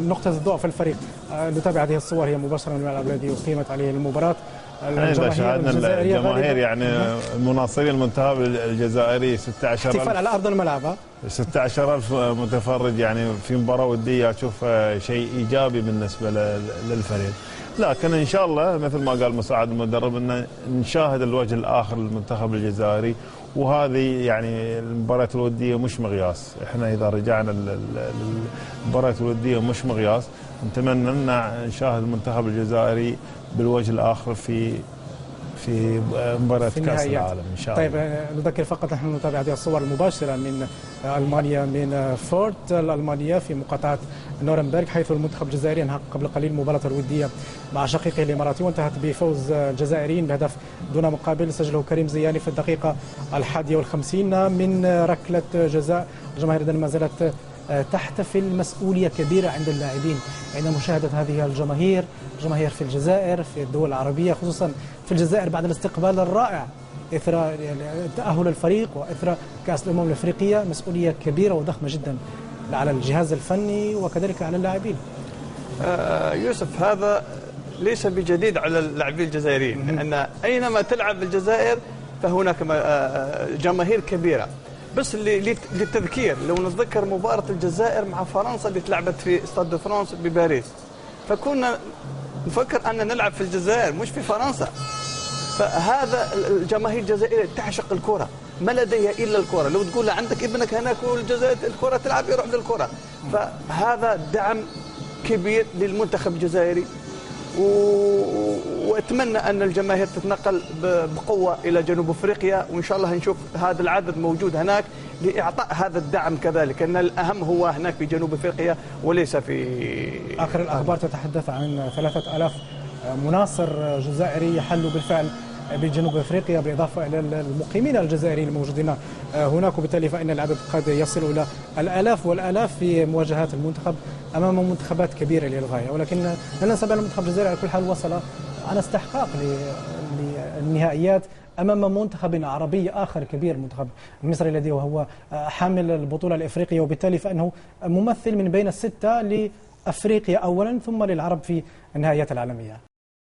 نقطة الضوء في الفريق. نتابع هذه الصور، هي مباشرة من الملعب الذي أقيمت عليه المباراة. إذا شاهدنا الجماهير يعني مناصري المنتخب الجزائري 16,000 احتفال على أرض الملعب، 16,000 متفرج يعني في مباراة ودية. أشوف شيء إيجابي بالنسبة للفريق، لكن إن شاء الله مثل ما قال مساعد المدرب أن نشاهد الوجه الآخر للمنتخب الجزائري. وهذه يعني المباريات الودية مش مقياس، احنا إذا رجعنا للمباريات الودية مش مقياس. نتمنى أن نشاهد المنتخب الجزائري بالوجه الآخر في مباراة كأس العالم إن شاء الله. طيب نذكر فقط نحن نتابع هذه الصور المباشرة من ألمانيا، من فورت الألمانية في مقاطعة نورنبرغ، حيث المنتخب الجزائري انهى قبل قليل مباراة الودية مع شقيقه الإماراتي، وانتهت بفوز الجزائريين بهدف دون مقابل سجله كريم زياني في الدقيقة 51 من ركلة جزاء. الجماهير إذن ما زالت تحتفل. مسؤولية كبيرة عند اللاعبين عند مشاهدة هذه الجماهير في الجزائر، في الدول العربية، خصوصا في الجزائر بعد الاستقبال الرائع إثر تأهل الفريق وإثر كأس الأمم الأفريقية. مسؤولية كبيرة وضخمة جدا على الجهاز الفني وكذلك على اللاعبين. يوسف، هذا ليس بجديد على اللاعبين الجزائريين، لأن أينما تلعب الجزائر فهناك جماهير كبيرة. بس للتذكير، لو نتذكر مباراة الجزائر مع فرنسا اللي تلعبت في ستاد دو فرانس بباريس، فكنا نفكر أن نلعب في الجزائر مش في فرنسا. فهذا الجماهير الجزائرية تعشق الكرة، ما لديها إلا الكرة. لو تقول له عندك ابنك هناك والجزائر الكرة تلعب، يروح للكرة. فهذا دعم كبير للمنتخب الجزائري، واتمنى ان الجماهير تتنقل بقوه الى جنوب افريقيا، وان شاء الله نشوف هذا العدد موجود هناك لاعطاء هذا الدعم كذلك، ان الاهم هو هناك في جنوب افريقيا وليس في اخر الاخبار تتحدث عن 3000 مناصر جزائري يحلوا بالفعل بجنوب افريقيا، بالاضافه الى المقيمين الجزائريين الموجودين هناك، وبالتالي فان العدد قد يصل الى الالاف والالاف في مواجهات المنتخب امام منتخبات كبيره للغايه. ولكن لا ننسى بان المنتخب الجزائري على كل حال وصل على استحقاق للنهائيات امام منتخب عربي اخر كبير، المنتخب المصري الذي هو حامل البطوله الافريقيه، وبالتالي فانه ممثل من بين السته لافريقيا اولا ثم للعرب في النهائيات العالميه.